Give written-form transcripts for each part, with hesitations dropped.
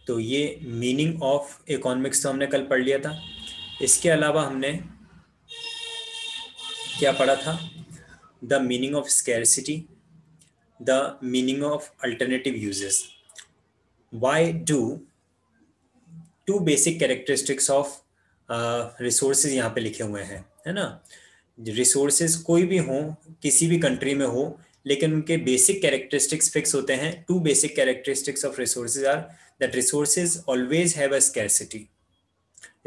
तो ये meaning of economics तो हमने कल पढ़ लिया था। इसके अलावा हमने क्या पढ़ा था? The meaning of scarcity, the meaning of alternative uses. Why do two basic characteristics of resources यहाँ पे लिखे हुए हैं, है ना। रिसोर्सेज कोई भी हो, किसी भी कंट्री में हो, लेकिन उनके बेसिक कैरेक्टरिस्टिक्स फिक्स होते हैं। Two basic characteristics of resources are that resources always have a scarcity.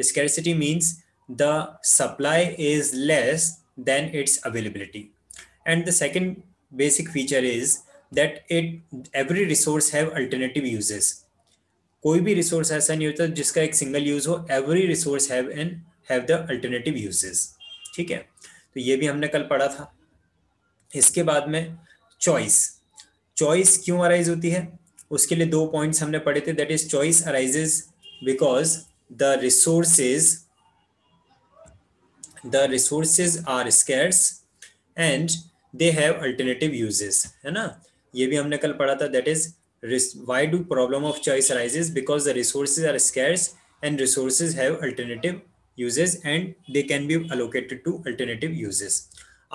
Scarcity means the supply is less than its availability. And the second basic feature is that every resource have alternative uses. कोई भी resource ऐसा नहीं होता जिसका एक single use हो. Every resource have the alternative uses. ठीक है, तो ये भी हमने कल पढ़ा था. इसके बाद में चॉइस. चॉइस क्यों अराइज होती है, उसके लिए दो पॉइंट्स हमने पढ़े थे. That is choice arises because the resources are scarce and they have alternative uses, है ना. ये भी हमने कल पढ़ा था. that is why do problem of choice arises, because the resources are scarce and resources have alternative uses and they can be allocated to alternative uses.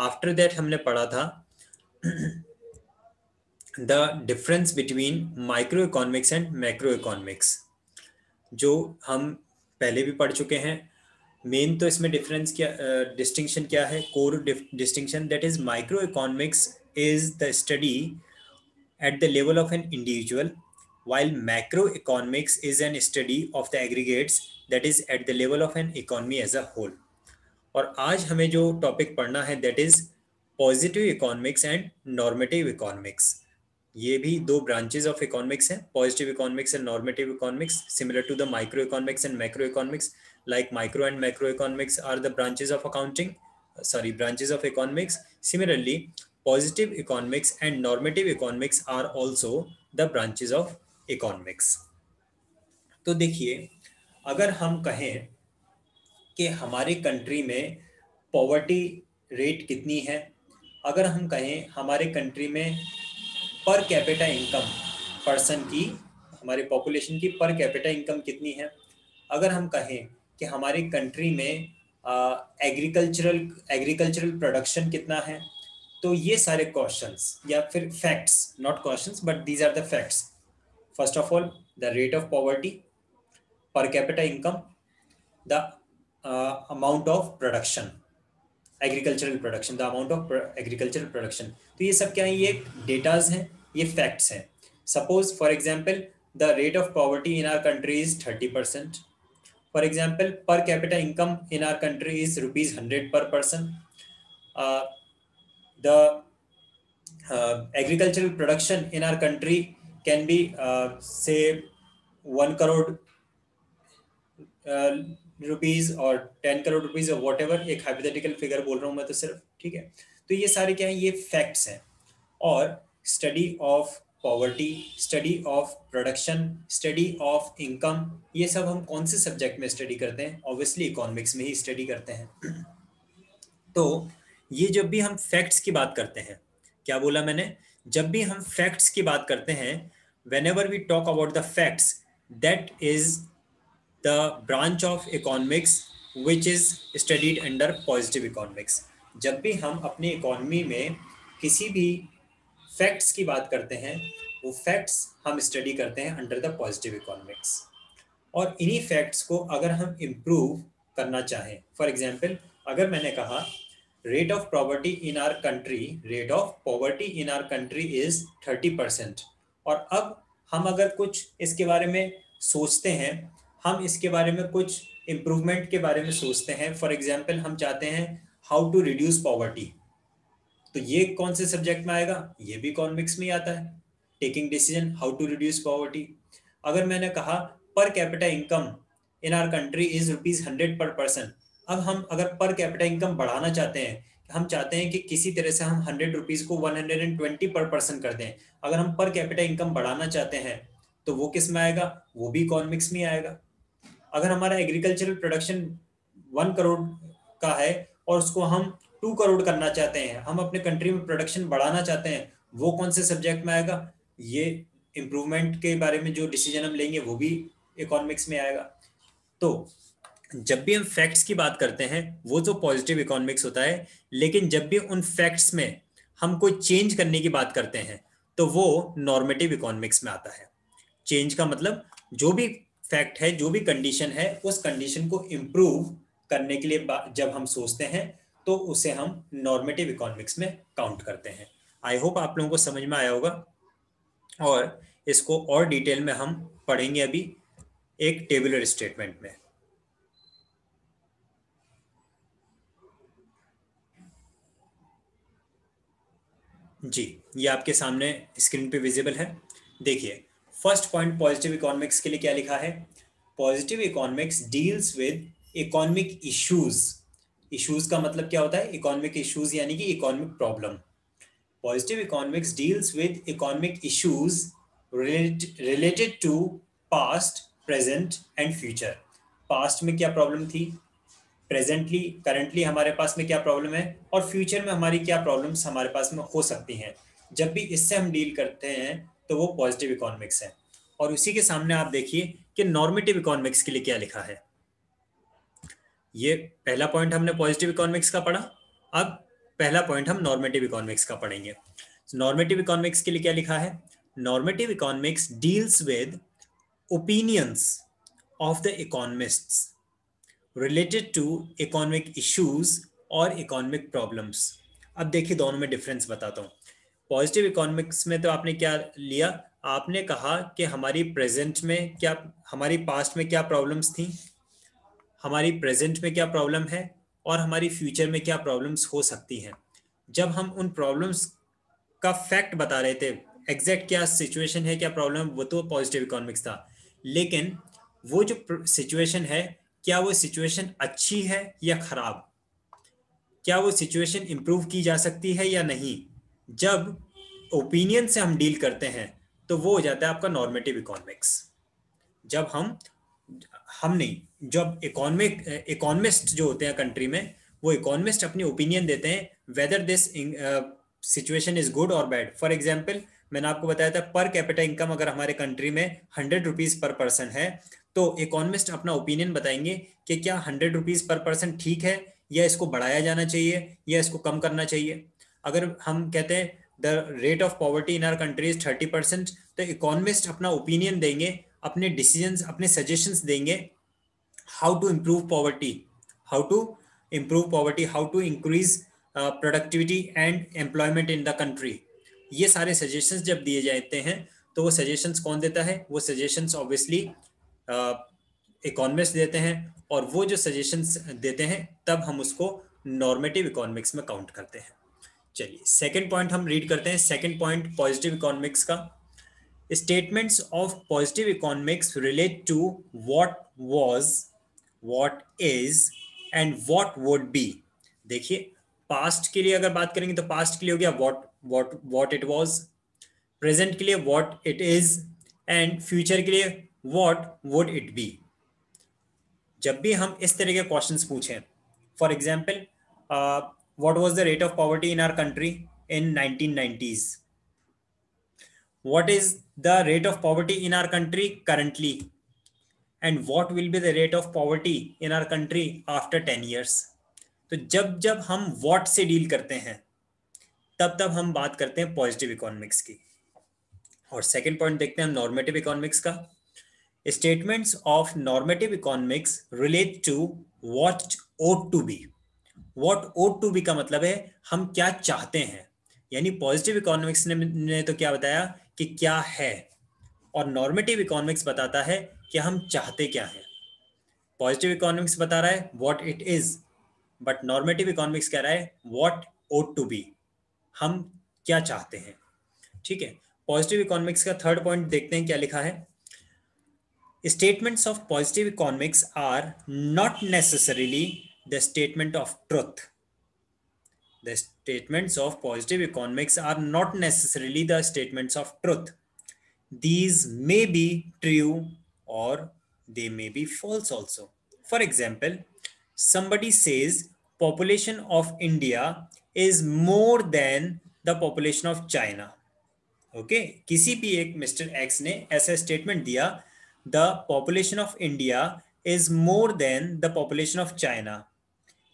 After that हमने पढ़ा था the difference between microeconomics and macroeconomics, जो हम पहले भी पढ़ चुके हैं. मेन तो इसमें डिफरेंस क्या, डिस्टिंक्शन क्या है, core distinction. That is micro economics is the study at the level of an individual, while macroeconomics is an study of the aggregates, that is at the level of an economy as a whole. और आज हमें जो topic पढ़ना है that is positive economics and normative economics. ये भी दो branches of economics हैं, positive economics and normative economics, similar to the micro economics and macro economics. Like micro and macro economics are the branches of branches of economics. Similarly, positive economics and normative economics are also the branches of economics. तो देखिए, अगर हम कहें कि हमारी country में poverty rate कितनी है, अगर हम कहें हमारे कंट्री में पर कैपिटा इनकम पर्सन की, हमारे पॉपुलेशन की पर कैपिटा इनकम कितनी है, अगर हम कहें कि हमारी कंट्री में एग्रीकल्चरल प्रोडक्शन कितना है, तो ये सारे क्वेश्चंस या फिर facts, not questions but these are the facts. First of all the rate of poverty, per capita income, the amount of production, agricultural production, the amount of agricultural production. तो ये सब क्या है, ये डेटाज हैं, ये फैक्ट्स हैं. Suppose for example the rate of poverty in our country is 30%. For example, per capita income in our country is ₹100 per person. The agricultural production in our country can be say 1 crore rupees or 10 crore rupees or whatever. एक hypothetical figure बोल रहा हूँ मैं तो सिर्फ, ठीक है. तो ये सारे क्या हैं, ये facts हैं. और study of poverty, study of production, study of income, ये सब हम कौन से सब्जेक्ट में स्टडी करते हैं? ऑब्वियसली इकोनॉमिक्स में ही स्टडी करते हैं. तो ये जब भी हम फैक्ट्स की बात करते हैं, क्या बोला मैंने, जब भी हम फैक्ट्स की बात करते हैं, whenever we talk about the facts, that is the branch of economics which is studied under positive economics. जब भी हम अपनी इकोनॉमी में किसी भी फैक्ट्स की बात करते हैं, वो फैक्ट्स हम स्टडी करते हैं अंडर द पॉजिटिव इकोनॉमिक्स. और इन्हीं फैक्ट्स को अगर हम इम्प्रूव करना चाहें, फॉर एग्जांपल अगर मैंने कहा rate of poverty in our country is 30%, और अब हम अगर कुछ इसके बारे में सोचते हैं, हम इसके बारे में कुछ इम्प्रूवमेंट के बारे में सोचते हैं. फॉर एग्जाम्पल हम चाहते हैं हाउ टू रिड्यूस पॉवर्टी, तो ये कौन से सब्जेक्ट में आएगा? ये भी इकोनॉमिक्स में ही आता है. Taking decision, how to reduce poverty. अगर मैंने कहा per capita income in our country is ₹100 per person, अब हम अगर पर कैपिटा इनकम बढ़ाना चाहते हैं, हम चाहते हैं कि किसी तरह से हम ₹100 को 120 पर पर्सन कर दें. अगर हम पर कैपिटा इनकम बढ़ाना चाहते हैं तो वो किस में आएगा? वो भी इकोनॉमिक्स में आएगा. अगर हमारा एग्रीकल्चरल प्रोडक्शन 1 करोड़ का है और उसको हम 2 करोड़ करना चाहते हैं, हम अपने कंट्री में प्रोडक्शन बढ़ाना चाहते हैं, वो कौन से सब्जेक्ट में आएगा? ये इम्प्रूवमेंट के बारे में जो डिसीजन हम लेंगे वो भी इकोनॉमिक्स में आएगा। तो जब भी हम फैक्ट्स की बात करते हैं वो तो पॉजिटिव इकोनॉमिक्स होता है, लेकिन जब भी उन फैक्ट्स में हम कोई चेंज करने की बात करते हैं तो वो नॉर्मेटिव इकोनॉमिक्स में आता है। चेंज का मतलब जो भी फैक्ट है, जो भी कंडीशन है, उस कंडीशन को इम्प्रूव करने के लिए जब हम सोचते हैं तो उसे हम नॉर्मेटिव इकोनॉमिक्स में काउंट करते हैं। आई होप आप लोगों को समझ में आया होगा, और इसको और डिटेल में हम पढ़ेंगे अभी एक टेबुलर स्टेटमेंट में। जी, ये आपके सामने स्क्रीन पे विजिबल है। देखिए, फर्स्ट पॉइंट पॉजिटिव इकोनॉमिक्स के लिए क्या लिखा है। Positive economics deals with economic issues. Issues का मतलब क्या होता है, इकोनॉमिक इश्यूज यानी कि economic problem. Positive economics deals with economic issues related to past, present and future. Past में क्या प्रॉब्लम थी, प्रेजेंटली करंटली हमारे पास में क्या प्रॉब्लम है, और फ्यूचर में हमारी क्या प्रॉब्लम्स हमारे पास में हो सकती हैं। जब भी इससे हम डील करते हैं तो वो पॉजिटिव इकोनॉमिक्स है। और उसी के सामने आप देखिए कि नॉर्मेटिव इकोनॉमिक्स के लिए क्या लिखा है। ये पहला पॉइंट हमने पॉजिटिव इकोनॉमिक्स का पढ़ा, अब पहला पॉइंट हम नॉर्मेटिव इकोनॉमिक्स का पढ़ेंगे। नॉर्मेटिव इकोनॉमिक्स के लिए क्या लिखा है। Normative economics deals with opinions of the economists related to economic issues और इकोनॉमिक प्रॉब्लम्स। अब देखिए दोनों में डिफरेंस बताता हूँ। पॉजिटिव इकोनॉमिक्स में तो आपने क्या लिया, आपने कहा कि हमारी प्रेजेंट में क्या, हमारी पास्ट में क्या प्रॉब्लम्स थी, हमारी प्रेजेंट में क्या प्रॉब्लम है, और हमारी फ्यूचर में क्या प्रॉब्लम्स हो सकती हैं। जब हम उन प्रॉब्लम्स का फैक्ट बता रहे थे, एग्जैक्ट क्या सिचुएशन है, क्या प्रॉब्लम, वो तो पॉजिटिव इकोनॉमिक्स था। लेकिन वो जो सिचुएशन है, क्या वो सिचुएशन अच्छी है या खराब, क्या वो सिचुएशन इंप्रूव की जा सकती है या नहीं, जब ओपिनियन से हम डील करते हैं तो वो हो जाता है आपका नॉर्मेटिव इकोनॉमिक्स। जब हम नहीं, जब इकोनॉमिस्ट जो होते हैं कंट्री में, वो इकोनॉमिस्ट अपनी ओपिनियन देते हैं whether this situation is good और बैड। फॉर एग्जाम्पल, मैंने आपको बताया था पर कैपिटा इनकम अगर हमारे कंट्री में 100 रुपीज पर पर्सन है, तो इकोनॉमिस्ट अपना ओपिनियन बताएंगे कि क्या 100 रुपीज पर पर्सन ठीक है, या इसको बढ़ाया जाना चाहिए, या इसको कम करना चाहिए। अगर हम कहते हैं the rate of poverty in our country is 30%, तो इकोनॉमिस्ट अपना ओपिनियन देंगे, अपने डिसीजंस, अपने सजेशंस देंगे, how to improve poverty, how to improve poverty, how to increase productivity and employment in the country. ये सारे सजेशंस जब दिए जाते हैं तो वो सजेशंस कौन देता है, वो सजेशंस ऑब्वियसली इकोनॉमिस्ट देते हैं, और वो जो सजेशंस देते हैं तब हम उसको नॉर्मेटिव इकोनॉमिक्स में काउंट करते हैं। चलिए सेकंड पॉइंट हम रीड करते हैं। सेकंड पॉइंट पॉजिटिव इकोनॉमिक्स का, statements of positive economics relate to what was, what is and what would be। देखिए, पास्ट के लिए अगर बात करेंगे तो पास्ट के लिए हो गया what it was, प्रेजेंट के लिए what it is, and future के लिए what would it be। जब भी हम इस तरह के क्वेश्चंस पूछें, for example, what was the rate of poverty in our country in 1990s, what is the rate of poverty in our country currently, and what will be the rate of poverty in our country after 10 years। तो जब जब हम what से deal करते हैं तब तब हम बात करते हैं पॉजिटिव इकोनॉमिक्स की। और सेकंड पॉइंट देखते हैं हम नॉर्मेटिव इकोनॉमिक्स का। Statements of normative economics relate to what ought to be. What ought to be का मतलब है हम क्या चाहते हैं, यानी पॉजिटिव इकोनॉमिक्स ने तो क्या बताया कि क्या है, और नॉर्मेटिव इकोनॉमिक्स बताता है कि हम चाहते क्या हैं। पॉजिटिव इकोनॉमिक्स बता रहा है what it is, but normative economics कह रहा है व्हाट ought टू बी, हम क्या चाहते हैं। ठीक है, पॉजिटिव इकोनॉमिक्स का थर्ड पॉइंट देखते हैं क्या लिखा है। Statements of positive economics are not necessarily the statement of truth. The statements of positive economics are not necessarily the statements of truth. These may be true or they may be false also. For example, somebody says population of India is more than the population of China. Okay, किसी भी एक mister x ने ऐसा statement दिया, the population of India is more than the population of China.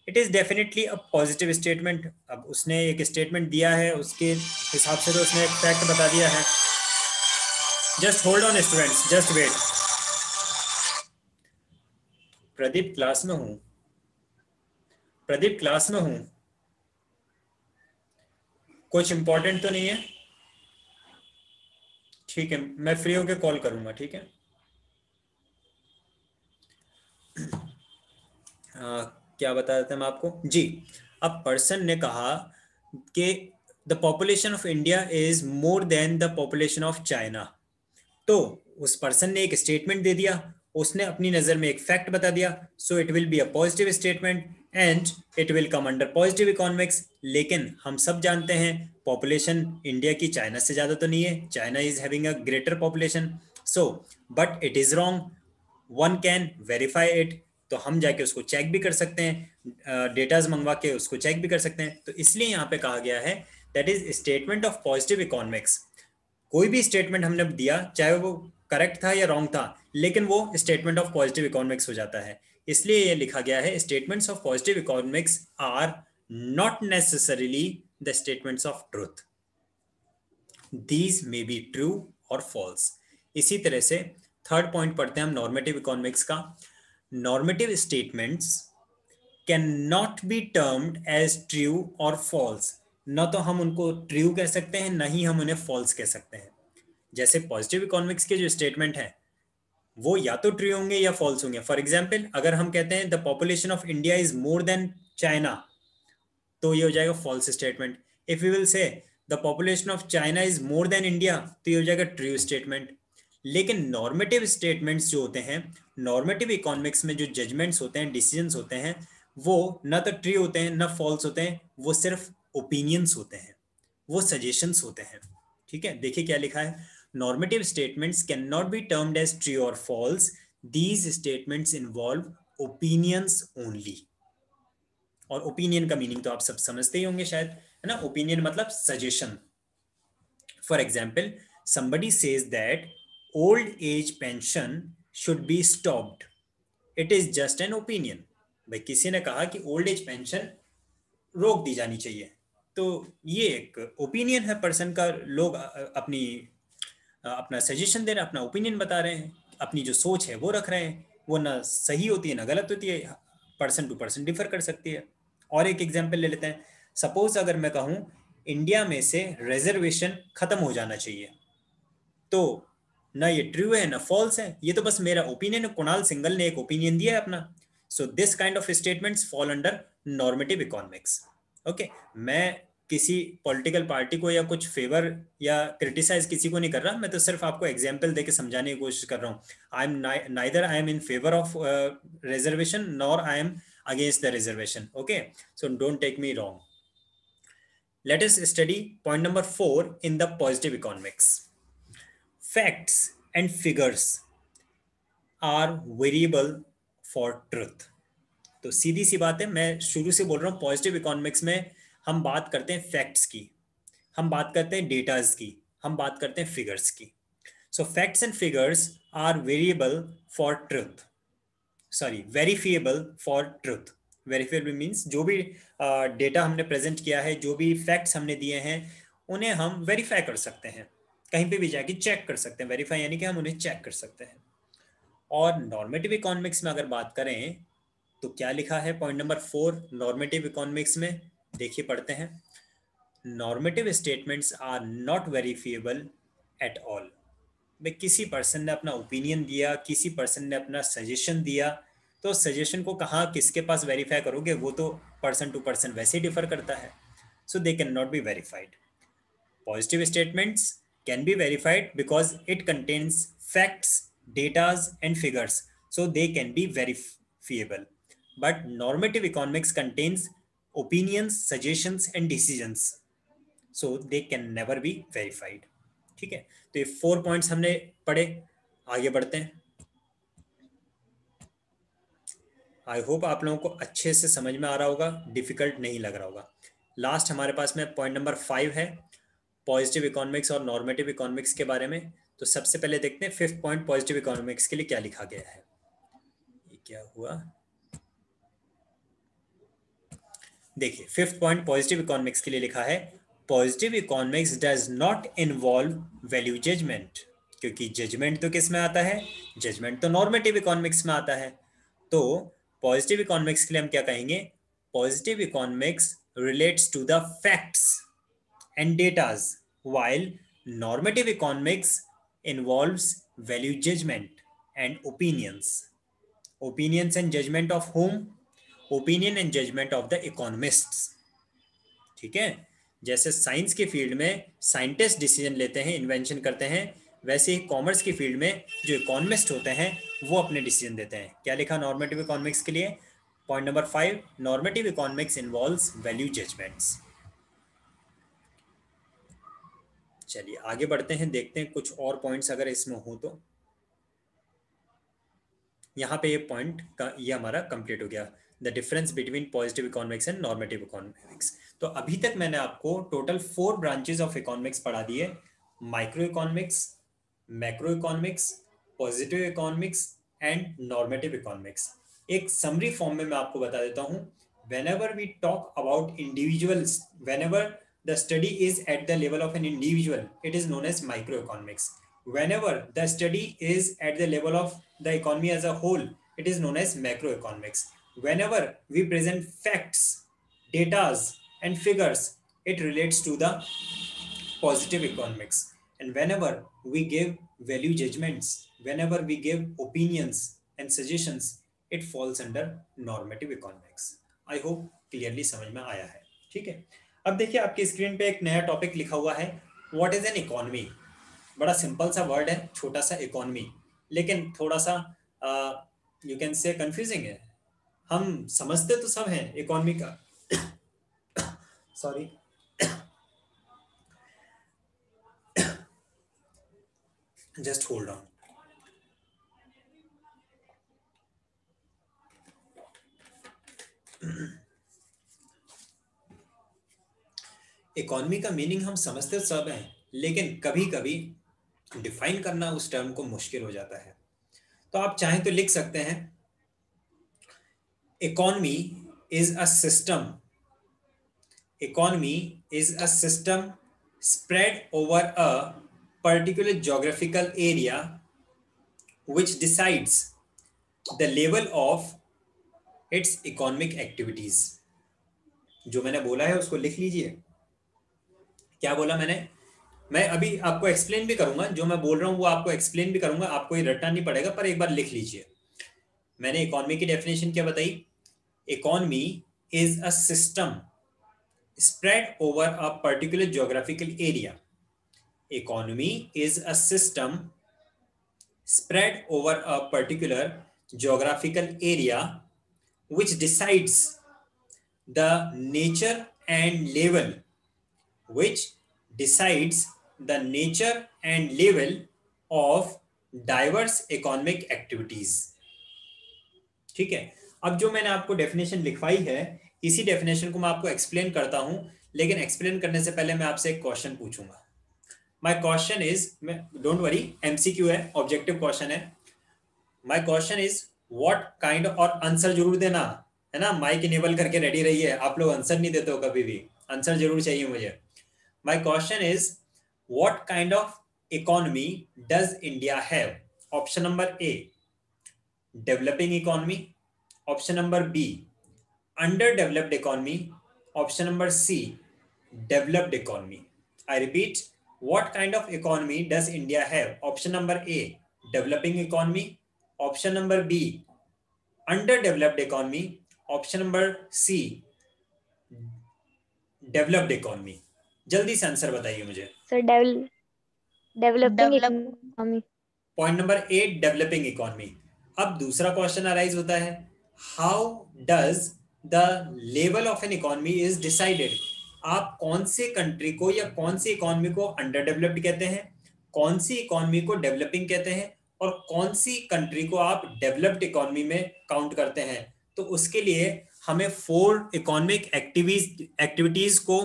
It is definitely a positive statement. अब उसने एक statement दिया है, उसके हिसाब से तो उसने एक फैक्ट बता दिया है. Just hold on students, just wait. Pradeep class में हूँ, प्रदीप क्लास में हूँ, कुछ इंपॉर्टेंट तो नहीं है? ठीक है, मैं फ्री होके कॉल करूंगा. ठीक है, क्या बता रहे थे मैं आपको जी. अब पर्सन ने कहा कि the population of India is more then the population of China. तो उस पर्सन ने एक स्टेटमेंट दे दिया, उसने अपनी नजर में एक फैक्ट बता दिया. So it will be a positive statement and it will come under positive economics. लेकिन हम सब जानते हैं पॉपुलेशन इंडिया की चाइना से ज्यादा तो नहीं है. China is having a greater population. So but it is wrong, one can verify it. तो हम जाके उसको चेक भी कर सकते हैं, डेटाज मंगवा के उसको चेक भी कर सकते हैं. तो इसलिए यहाँ पे कहा गया है that is statement of positive economics. कोई भी स्टेटमेंट हमने दिया, चाहे वो करेक्ट था या रॉन्ग था, लेकिन वो स्टेटमेंट ऑफ पॉजिटिव इकोनॉमिक्स हो जाता है. इसलिए ये लिखा गया है statements of positive economics are not necessarily the statements of truth. These may be true और फॉल्स. इसी तरह से थर्ड पॉइंट पढ़ते हैं हम नॉर्मेटिव इकोनॉमिक्स का. Normative statements can not be termed as true और फॉल्स. न तो हम उनको ट्रू कह सकते हैं, न ही हम उन्हें फॉल्स कह सकते हैं. जैसे पॉजिटिव इकोनॉमिक्स के जो स्टेटमेंट है वो या तो ट्रू होंगे या फॉल्स होंगे. फॉर एग्जाम्पल, अगर हम कहते हैं the population of India is more than China, तो ये हो जाएगा false statement. If you will say the population of China is more than India, तो ये हो जाएगा ट्रू स्टेटमेंट. लेकिन नॉर्मेटिव स्टेटमेंट्स जो होते हैं, नॉर्मेटिव इकोनॉमिक्स में जो जजमेंट्स होते हैं, डिसीजंस होते हैं, वो ना तो ट्रू होते हैं ना फॉल्स होते हैं. वो सिर्फ ओपिनियंस होते हैं, वो सजेशंस होते हैं. ठीक है, देखिए क्या लिखा है. Normative statements can not be termed as true और false. These statements involve opinions only. और ओपिनियन का मीनिंग तो आप सब समझते ही होंगे शायद, है ना. ओपिनियन मतलब suggestion. For example, somebody says that old age pension should be stopped. It is just an opinion. भाई किसी ने कहा कि ओल्ड एज पेंशन रोक दी जानी चाहिए, तो ये एक ओपिनियन है पर्सन का. लोग अपना सजेशन दे रहे हैं, अपना ओपिनियन बता रहे हैं, अपनी जो सोच है वो रख रहे हैं. वो ना सही होती है ना गलत होती है, पर्सन टू पर्सन डिफर कर सकती है. और एक एग्जाम्पल ले लेते हैं. सपोज अगर मैं कहूँ इंडिया में से रिजर्वेशन खत्म हो जाना चाहिए, तो ना ये ट्रू है ना फॉल्स है, ये तो बस मेरा ओपिनियन है. कुणाल सिंगल ने एक ओपिनियन दिया है अपना. So this kind of statements fall under normative economics. Okay, मैं किसी पॉलिटिकल पार्टी को या कुछ फेवर या क्रिटिसाइज किसी को नहीं कर रहा, मैं तो सिर्फ आपको एग्जांपल देके समझाने की कोशिश कर रहा हूँ. I am neither I am in favour of reservation nor I am against the reservation. Okay, so don't take me wrong. Let us study point number 4 in the positive economics. Facts and figures are variable for truth. तो सीधी सी बात है, मैं शुरू से बोल रहा हूँ positive economics में हम बात करते हैं फैक्ट्स की, हम बात करते हैं डेटाज की, हम बात करते हैं फिगर्स की. So facts and figures are variable for truth, sorry verifiable for truth. Verifiable means जो भी डेटा हमने प्रेजेंट किया है, जो भी फैक्ट्स हमने दिए हैं, उन्हें हम वेरीफाई कर सकते हैं, कहीं पे भी जाके चेक कर सकते हैं. वेरीफाई यानी कि हम उन्हें चेक कर सकते हैं. और नॉर्मेटिव इकोनॉमिक्स में अगर बात करें तो क्या लिखा है पॉइंट नंबर 4 नॉर्मेटिव इकोनॉमिक्स में, देखिए पढ़ते हैं. Normative statements are not verifiable at all. भाई किसी पर्सन ने अपना ओपिनियन दिया, किसी पर्सन ने अपना सजेशन दिया, तो सजेशन को कहाँ किसके पास वेरीफाई करोगे, वो तो पर्सन टू पर्सन वैसे ही डिफर करता है. So they can not be verified. Positive statements can be verified because it contains facts, datas, and figures, so they can be verifiable. But normative economics contains opinions, suggestions, and decisions, so they can never be verified. ठीक है, तो ये 4 points हमने पढ़े. आगे बढ़ते हैं. I hope आप लोगों को अच्छे से समझ में आ रहा होगा, डिफिकल्ट नहीं लग रहा होगा. लास्ट हमारे पास में पॉइंट नंबर 5 है पॉजिटिव इकोनॉमिक्स और नॉर्मेटिव इकोनॉमिक्स के बारे में. तो सबसे पहले देखते हैं 5th पॉइंट पॉजिटिव इकोनॉमिक्स के लिए क्या लिखा गया है। ये क्या हुआ, देखिए 5th पॉइंट पॉजिटिव इकोनॉमिक्स के लिए लिखा है positive economics does not involve value judgement, क्योंकि जजमेंट तो किस में आता है, जजमेंट तो नॉर्मेटिव इकोनॉमिक्स में आता है। तो पॉजिटिव इकोनॉमिक्स के लिए हम क्या कहेंगे, positive economics relates to the facts and datas, while normative economics involves value judgment and opinions. Opinions and judgment of whom? Opinion and judgment of the economists. ठीक है, जैसे साइंस के फील्ड में साइंटिस्ट डिसीजन लेते हैं, invention करते हैं, वैसे ही कॉमर्स की फील्ड में जो इकोनॉमिस्ट होते हैं वो अपने डिसीजन देते हैं। क्या लिखा नॉर्मेटिव इकोनॉमिक्स के लिए, point number 5, normative economics involves value judgements. चलिए आगे बढ़ते हैं, देखते हैं कुछ और पॉइंट्स अगर इसमें हो तो। यहाँ पे ये पॉइंट का ये हमारा कंप्लीट हो गया, the difference between positive economics and normative economics. तो अभी तक मैंने आपको टोटल 4 ब्रांचेस ऑफ इकोनॉमिक्स पढ़ा दिए, micro economics, macro economics, positive economics and normative economics. एक समरी फॉर्म में मैं आपको बता देता हूँ, whenever we talk about individuals, whenever the study is at the level of an individual, it is known as microeconomics. Whenever the study is at the level of the economy as a whole, it is known as macroeconomics. Whenever we present facts, datas and figures, it relates to the positive economics. And whenever we give value judgments, whenever we give opinions and suggestions, it falls under normative economics. I hope clearly समझ में आया है। ठीक है, अब देखिए आपकी screen पे एक नया टॉपिक लिखा हुआ है, व्हाट इज एन इकोनॉमी। बड़ा सिंपल सा वर्ड है, छोटा सा इकोनॉमी, लेकिन थोड़ा सा यू कैन से कंफ्यूजिंग है। हम समझते तो सब हैं इकोनॉमी का sorry just hold on. Economy का मीनिंग हम समझते सब हैं, लेकिन कभी कभी डिफाइन करना उस टर्म को मुश्किल हो जाता है। तो आप चाहें तो लिख सकते हैं, economy is a system, economy is a system spread over a particular geographical area which decides the level of its economic activities। जो मैंने बोला है उसको लिख लीजिए। क्या बोला मैंने, मैं अभी आपको एक्सप्लेन भी करूंगा, जो मैं बोल रहा हूं वो आपको एक्सप्लेन भी करूंगा, आपको ये रटना नहीं पड़ेगा, पर एक बार लिख लीजिए। मैंने इकोनॉमी की डेफिनेशन क्या बताई, economy is a system spread over a particular geographical area। Economy is a system spread over a particular geographical area which decides the nature and level, which decides the nature and level of diverse economic activities। ठीक है, अब जो मैंने आपको definition लिखवाई है, इसी definition को मैं आपको एक्सप्लेन करता हूं, लेकिन एक्सप्लेन करने से पहले मैं आपसे एक क्वेश्चन पूछूंगा। My question is, don't worry MCQ है, ऑब्जेक्टिव क्वेश्चन है। My question is what kind, और आंसर जरूर देना है ना, माइक इनेबल करके रेडी रहिए, आप लोग आंसर नहीं देते हो कभी भी, आंसर जरूर चाहिए मुझे। My question is what kind of economy does India have. Option number A developing economy, option number B underdeveloped economy, option number C developed economy। I repeat, what kind of economy does India have? Option number A developing economy, option number B underdeveloped economy, option number C developed economy। जल्दी से answer बताइए मुझे। Sir developing economy. Point number A developing economy. अब दूसरा question arise होता है, how does the level of an economy is decided. आप कौन से कंट्री को या कौन सी इकोनॉमी को अंडर डेवलप्ड कहते हैं, कौन सी इकोनॉमी को डेवलपिंग कहते हैं, और कौन सी कंट्री को आप डेवलप्ड इकोनॉमी में काउंट करते हैं। तो उसके लिए हमें 4 इकोनॉमिक एक्टिविटीज को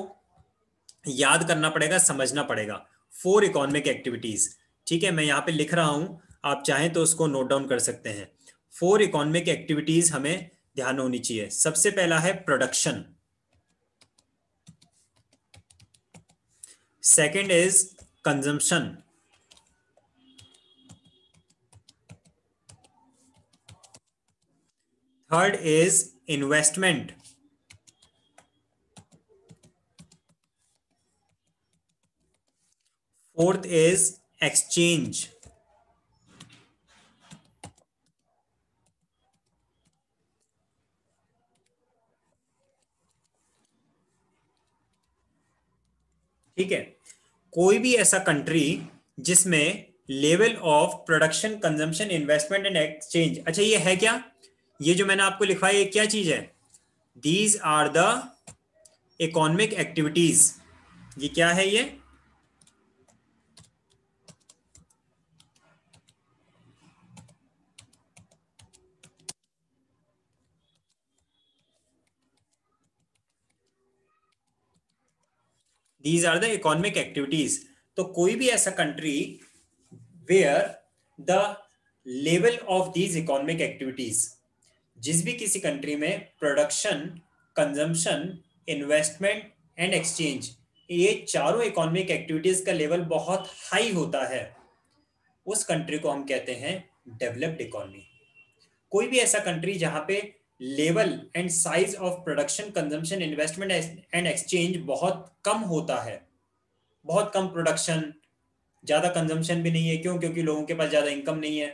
याद करना पड़ेगा, समझना पड़ेगा। 4 इकोनॉमिक एक्टिविटीज, ठीक है, मैं यहाँ पे लिख रहा हूँ, आप चाहें तो उसको नोट डाउन कर सकते हैं। 4 इकोनॉमिक एक्टिविटीज हमें ध्यान होनी चाहिए। सबसे पहला है production, second is consumption, third is investment, fourth is exchange, ठीक है। कोई भी ऐसा कंट्री जिसमें level of production, consumption, investment and exchange, अच्छा ये है क्या, ये जो मैंने आपको लिखा है ये क्या चीज है, these are the economic activities, ये क्या है ये, these are the economic activities. तो कोई भी ऐसा country where the level of these economic activities, जिस भी किसी कंट्री में production, consumption, investment and exchange, ये चारों इकोनॉमिक एक्टिविटीज का लेवल बहुत हाई होता है, उस कंट्री को हम कहते हैं डेवलप्ड इकोनॉमी। कोई भी ऐसा कंट्री जहां पे level and size of production, consumption, investment and exchange बहुत कम होता है, बहुत कम प्रोडक्शन, ज्यादा कंजम्पशन भी नहीं है, क्यों, क्योंकि लोगों के पास ज्यादा इनकम नहीं है,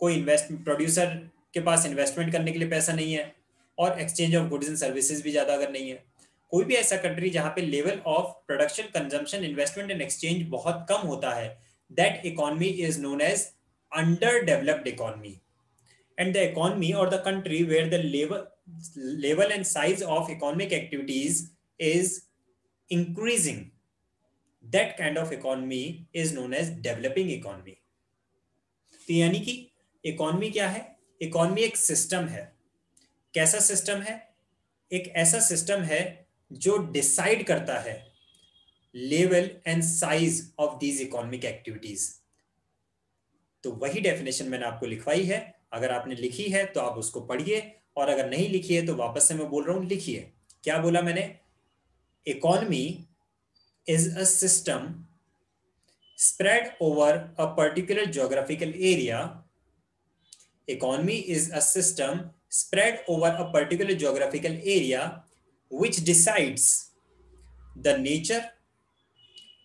कोई प्रोड्यूसर के पास इन्वेस्टमेंट करने के लिए पैसा नहीं है, और exchange of goods and services भी ज्यादा अगर नहीं है। कोई भी ऐसा कंट्री जहां पे level of production, consumption, investment and exchange बहुत कम होता है, that economy is known as underdeveloped economy. And the economy or the country where the level and size of economic activities is increasing, that kind of economy is known as developing economy. तो यानी कि economy क्या है, economy एक system है। कैसा system है, एक ऐसा सिस्टम है जो डिसाइड करता है level and size of these economic activities. तो वही डेफिनेशन मैंने आपको लिखवाई है, अगर आपने लिखी है तो आप उसको पढ़िए, और अगर नहीं लिखी है तो वापस से मैं बोल रहा हूं लिखिए। क्या बोला मैंने, economy is a system spread over a particular geographical area, economy is a system spread over a particular geographical area which decides the nature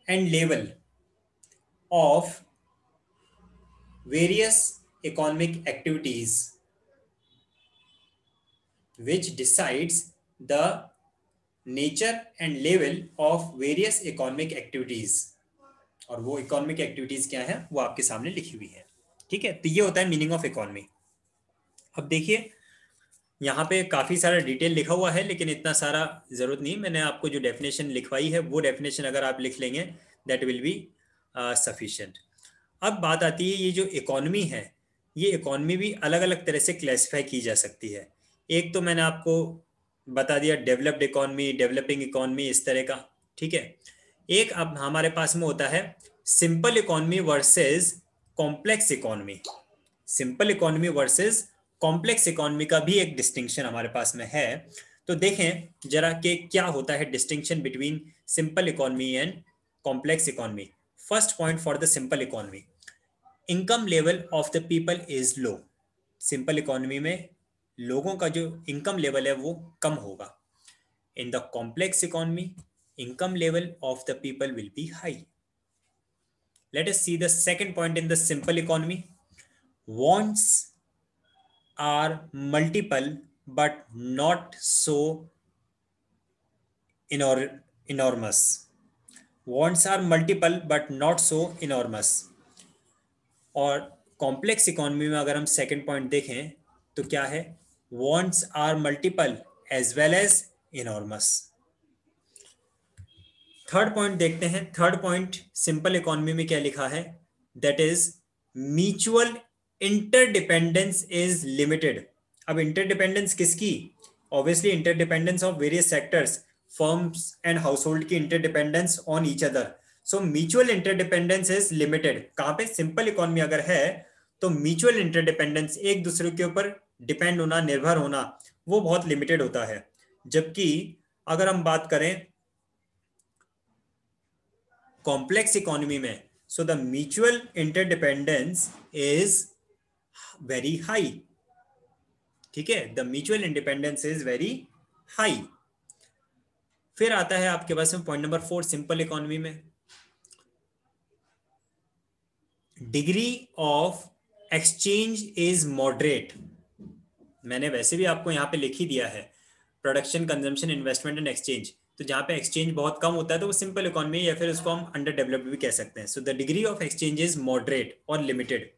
and level of various economic activities, which decides the nature and level of various economic activities। और वो economic activities क्या है वो आपके सामने लिखी हुई है, ठीक है। तो ये होता है मीनिंग ऑफ इकोनॉमी। अब देखिए यहाँ पे काफी सारा डिटेल लिखा हुआ है, लेकिन इतना सारा जरूरत नहीं, मैंने आपको जो डेफिनेशन लिखवाई है वो डेफिनेशन अगर आप लिख लेंगे दैट विल बी सफिशिएंट। अब बात आती है ये जो इकोनॉमी है, ये इकोनॉमी भी अलग अलग तरह से क्लासिफाई की जा सकती है। एक तो मैंने आपको बता दिया डेवलप्ड इकोनॉमी, डेवलपिंग इकोनॉमी, इस तरह का, ठीक है। एक अब हमारे पास में होता है simple economy versus complex economy. Simple economy versus complex economy का भी एक डिस्टिंक्शन हमारे पास में है। तो देखें जरा कि क्या होता है distinction between simple economy and complex economy. First point for the simple economy, income level of the people is low. Simple economy में लोगों का जो इनकम लेवल है वो कम होगा। इन the complex economy income level of the people will be high. Let us see the second point in the simple economy. Wants are multiple but not so enormous. Wants are multiple but not so enormous. और complex economy में अगर हम second point देखें तो क्या है, wants are multiple as well as enormous. Third point देखते हैं। थर्ड पॉइंट सिंपल इकोनॉमी में क्या लिखा है, that is mutual interdependence is limited. अब इंटरडिपेंडेंस किसकी, obviously interdependence of various sectors, firms and household की interdependence on each other. So mutual interdependence is limited. कहां पे? सिंपल इकोनॉमी अगर है तो म्यूचुअल इंटरडिपेंडेंस, एक दूसरे के ऊपर डिपेंड होना, निर्भर होना, वो बहुत लिमिटेड होता है। जबकि अगर हम बात करें कॉम्प्लेक्स इकोनॉमी में, so the mutual interdependence is very high. ठीक है, the mutual independence is very high. फिर आता है आपके पास में पॉइंट नंबर 4 सिंपल इकोनॉमी में, degree of exchange is moderate. मैंने वैसे भी आपको यहाँ पे लिख ही दिया है, production, consumption, investment and exchange. तो जहाँ पे एक्सचेंज बहुत कम होता है तो वो सिंपल इकोनॉमी, या फिर उसको हम अंडर डेवलप्ड भी कह सकते हैं। So the degree of exchange is moderate और limited,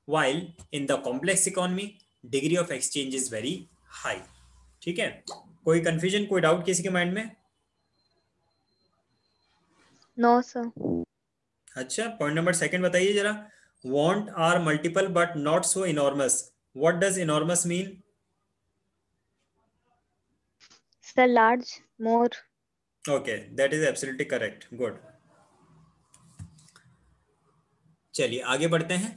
while in the complex economy degree of exchange is very high. ठीक है, कोई कंफ्यूजन, कोई डाउट किसी के माइंड में? No sir. अच्छा, पॉइंट नंबर 2 बताइए जरा। want are multiple but not so enormous. What does enormous mean? Sir large, more. Okay, that is absolutely correct. Good. चलिए आगे बढ़ते हैं।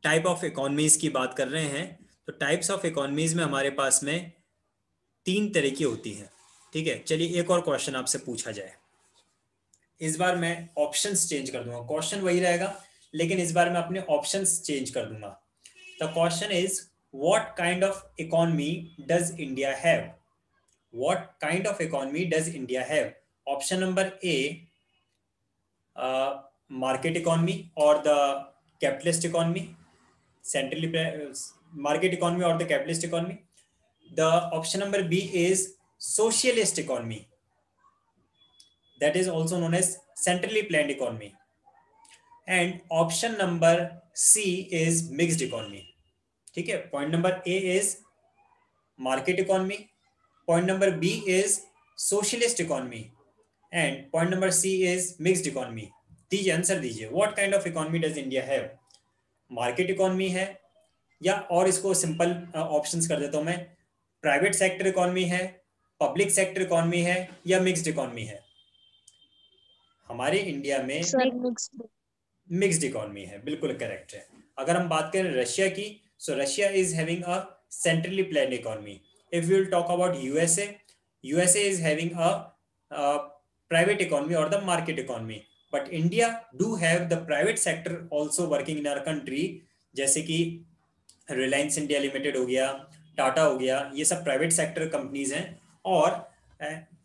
टाइप ऑफ इकोनॉमीज की बात कर रहे हैं, तो टाइप्स ऑफ इकोनॉमीज में हमारे पास में 3 तरह की होती हैं। ठीक है, चलिए एक और क्वेश्चन आपसे पूछा जाए। इस बार मैं ऑप्शंस चेंज कर दूंगा, क्वेश्चन वही रहेगा लेकिन इस बार मैं अपने ऑप्शंस चेंज कर दूंगा। The question is what kind of economy does India have? What kind of economy does India have? Option number A, market economy or the capitalist economy, centrally market economy or the capitalist economy. The option number B is socialist economy, that is also known as centrally planned economy, and option number C is mixed economy. ठीक है, point number A is market economy, point number B is socialist economy, and point number C is mixed economy. दीजिए answer दीजिए, what kind of economy does India have? Market economy है, या और इसको simple options कर देता हूं मैं, प्राइवेट सेक्टर इकोनॉमी है, पब्लिक सेक्टर इकोनॉमी है, या मिक्स्ड इकोनॉमी है? हमारे इंडिया में सर मिक्स्ड इकोनॉमी है, बिल्कुल करेक्ट है। अगर हम बात करें रशिया की, सो Russia is having a centrally planned economy. If we will talk about USA, USA is having a private economy or the market economy, but India do have the private sector also working in our country, जैसे कि Reliance India limited हो गया, टाटा हो गया, ये सब private sector companies हैं। और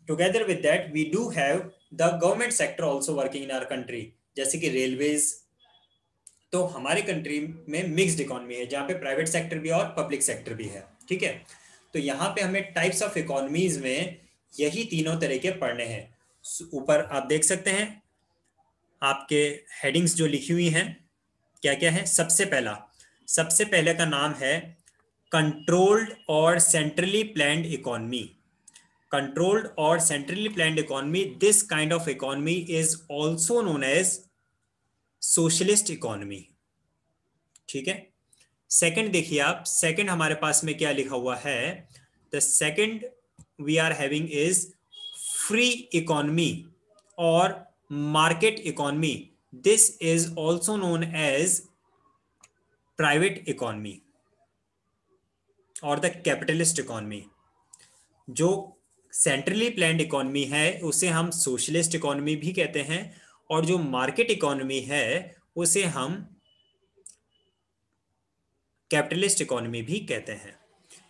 together with that we do have the government sector also working in our country, जैसे कि रेलवेज। तो हमारे कंट्री में मिक्स्ड इकोनॉमी है जहाँ पे प्राइवेट सेक्टर भी और पब्लिक सेक्टर भी है। ठीक है, तो यहाँ पे हमें टाइप्स ऑफ इकोनॉमीज में यही तीनों तरह के पढ़ने हैं। ऊपर आप देख सकते हैं आपके हेडिंग्स जो लिखी हुई हैं, क्या क्या है। सबसे पहले का नाम है कंट्रोल्ड और सेंट्रली प्लान्ड इकोनॉमी। कंट्रोल्ड और centrally planned economy, this kind of economy is also known as socialist economy. ठीक है, सेकंड देखिए आप, सेकंड हमारे पास में क्या लिखा हुआ है, the second we are having is free economy और market economy, this is also known as private economy और द कैपिटलिस्ट इकोनॉमी। जो सेंट्रली प्लान्ड इकोनॉमी है उसे हम सोशलिस्ट इकोनॉमी भी कहते हैं, और जो मार्केट इकोनॉमी है उसे हम कैपिटलिस्ट इकोनॉमी भी कहते हैं।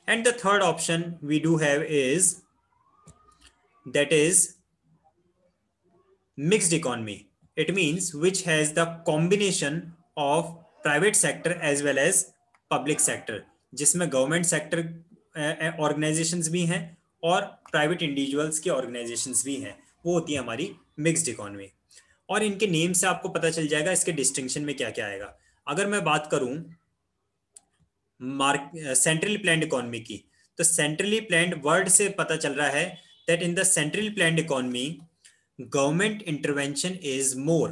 And the third option we do have is that is mixed economy. It means which has the combination of private sector as well as public sector, जिसमें गवर्नमेंट सेक्टर ऑर्गेनाइजेशंस भी हैं और private individuals की organisations भी हैं, वो होती है हमारी मिक्स्ड इकोनॉमी। और इनके नेम से आपको पता चल जाएगा इसके डिस्टिंक्शन में क्या क्या आएगा। अगर मैं बात करूं सेंट्रली प्लान्ड इकोनॉमी की, तो सेंट्रली प्लान्ड वर्ड से पता चल रहा है that in the centrally planned economy government intervention is more.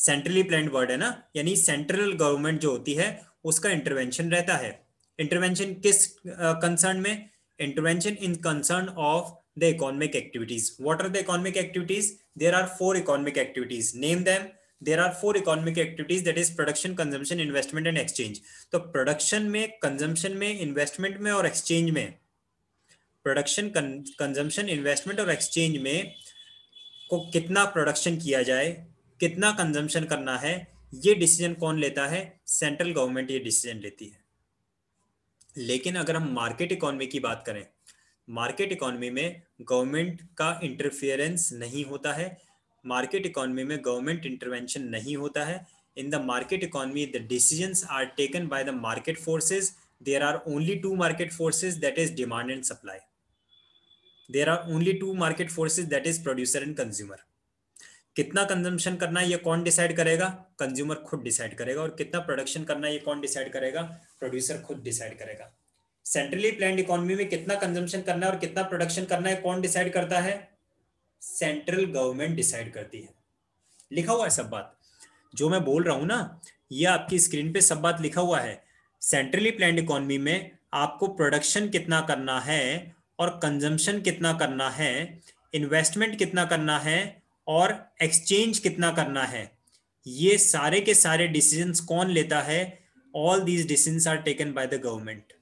Centrally planned word है ना, यानी सेंट्रल गवर्नमेंट जो होती है उसका इंटरवेंशन रहता है। इंटरवेंशन किस कंसर्न में? Intervention in concern of the economic activities. What are the economic activities? There are 4 economic activities. Name them. There are 4 economic activities, that is production, consumption, investment and exchange. तो production में, consumption में, investment में और exchange में, production, consumption, investment और exchange में को कितना प्रोडक्शन किया जाए, कितना कंजम्पशन करना है, ये डिसीजन कौन लेता है? सेंट्रल गवर्नमेंट ये डिसीजन लेती है। लेकिन अगर हम मार्केट इकोनॉमी की बात करें, मार्केट इकोनॉमी में गवर्नमेंट का इंटरफियरेंस नहीं होता है, मार्केट इकोनॉमी में गवर्नमेंट इंटरवेंशन नहीं होता है। In the market economy the decisions are taken by the market forces. There are only 2 market forces, that is demand and supply. There are only 2 market forces, that is producer and consumer. कितना consumption करना है ये कौन decide करेगा? Consumer खुद decide करेगा। और कितना प्रोडक्शन करना है ये कौन डिसाइड करेगा? प्रोड्यूसर खुद डिसाइड करेगा। सेंट्रली प्लान्ड इकोनॉमी में कितना कंजम्पशन करना है और कितना प्रोडक्शन करना है कौन डिसाइड करता है? सेंट्रल गवर्नमेंट डिसाइड करती है। लिखा हुआ है सब बात, जो मैं बोल रहा हूं ना, ये आपकी स्क्रीन पे सब बात लिखा हुआ है। सेंट्रली प्लान्ड इकोनॉमी में आपको प्रोडक्शन कितना करना है और कंजम्पशन कितना करना है, इन्वेस्टमेंट कितना करना है और एक्सचेंज कितना करना है, ये सारे के सारे डिसीजंस कौन लेता है? All these decisions are taken by the government.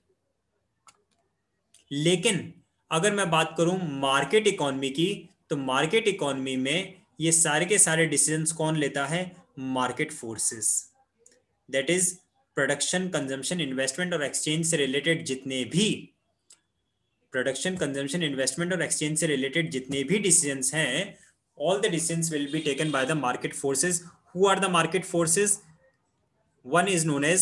लेकिन अगर मैं बात करूं मार्केट इकोनॉमी की, तो मार्केट इकोनॉमी में ये सारे के सारे डिसीजंस कौन लेता है? Market forces. That is production, consumption, investment और एक्सचेंज से रिलेटेड जितने भी प्रोडक्शन, कंजम्पशन, इन्वेस्टमेंट और एक्सचेंज से रिलेटेड जितने भी डिसीजंस हैं, all the decisions will be taken by the market forces. Who are the market forces? One is known as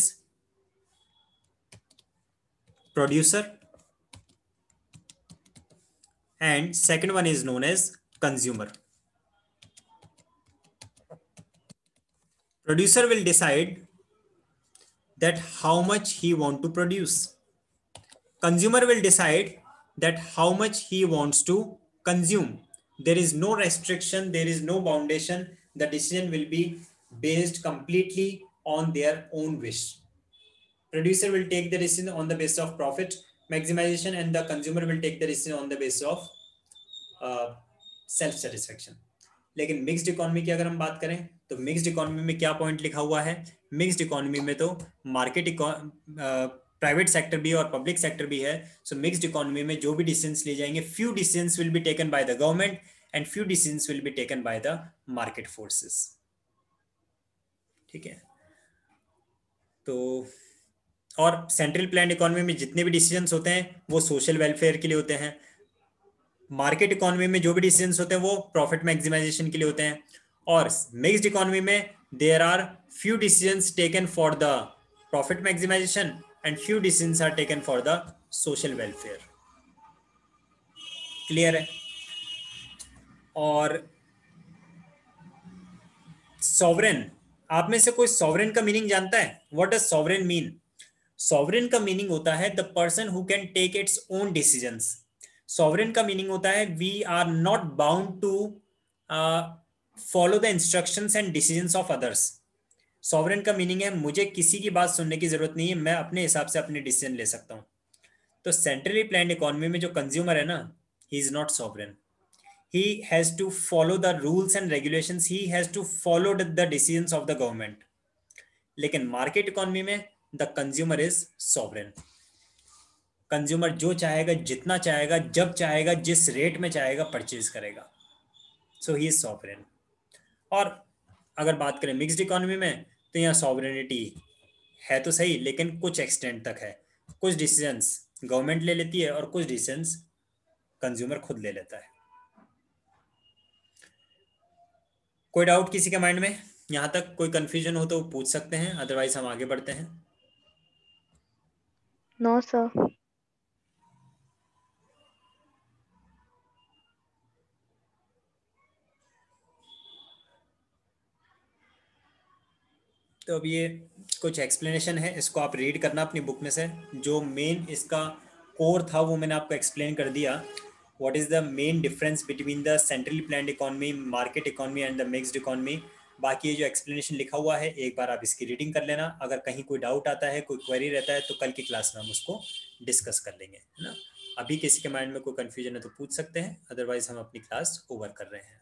producer and second one is known as consumer. Producer will decide that how much he want to produce. Consumer will decide that how much he wants to consume. There is no restriction, there is no foundation. The decision will be based completely on their own wish. Producer will take the decision on the basis of profit maximization and the consumer will take the decision on the basis of self satisfaction. लेकिन mixed economy की अगर हम बात करें तो mixed economy में क्या point लिखा हुआ है? मिक्स्ड इकोनॉमी में तो मार्केट प्राइवेट सेक्टर भी और पब्लिक सेक्टर भी है। सो मिक्स्ड इकोनॉमी में जो भी डिसीजंस लिए जाएंगे, few decisions will be taken by the government and few decisions will be taken by the market forces. ठीक है, तो और सेंट्रल प्लान्ड इकोनॉमी में जितने भी डिसीजंस होते हैं वो सोशल वेलफेयर के लिए होते हैं। मार्केट इकोनॉमी में जो भी डिसीजंस होते हैं वो प्रॉफिट मैक्सिमाइजेशन के लिए होते हैं। और मिक्स्ड इकोनॉमी में there are few decisions taken for the profit maximisation and few decisions are taken for the social welfare. Clear है? और सॉवरेन, आप में से कोई सॉवरेन का मीनिंग जानता है? What does sovereign mean? Sovereign का मीनिंग होता है the person who can take its own decisions. Sovereign का मीनिंग होता है we are not bound to follow the instructions and decisions of others. Sovereign का मीनिंग है मुझे किसी की बात सुनने की जरूरत नहीं है, मैं अपने हिसाब से अपने डिसीजन ले सकता हूं। तो सेंट्रली प्लान्ड इकोनॉमी में जो कंज्यूमर है ना, he is not sovereign. He has to follow the rules and regulations. He has to follow the decisions of the government. लेकिन मार्केट इकोनॉमी में the consumer is sovereign. Consumer जो चाहेगा, जितना चाहेगा, जब चाहेगा, जिस रेट में चाहेगा परचेज करेगा। सो ही इज सॉवरेन। और अगर बात करें मिक्स्ड इकोनॉमी में तो यहाँ सॉवरेनिटी है तो सही, लेकिन कुछ एक्सटेंट तक है। कुछ डिसीजंस गवर्नमेंट ले लेती है और कुछ डिसीजंस कंज्यूमर खुद ले लेता है। कोई डाउट किसी के माइंड में? यहाँ तक कोई कंफ्यूजन हो तो पूछ सकते हैं, अदरवाइज हम आगे बढ़ते हैं। No sir. तो अब ये कुछ एक्सप्लेनेशन है, इसको आप रीड करना अपनी बुक में से। जो मेन इसका कोर था वो मैंने आपको एक्सप्लेन कर दिया। What is the main difference between the centrally planned economy, market economy and the mixed economy. बाकी ये जो एक्सप्लेनेशन लिखा हुआ है एक बार आप इसकी रीडिंग कर लेना, अगर कहीं कोई डाउट आता है, कोई क्वेरी रहता है, तो कल की क्लास में हम उसको डिस्कस कर लेंगे, है ना। अभी किसी के माइंड में कोई कन्फ्यूजन है तो पूछ सकते हैं, अदरवाइज हम अपनी क्लास ओवर कर रहे हैं।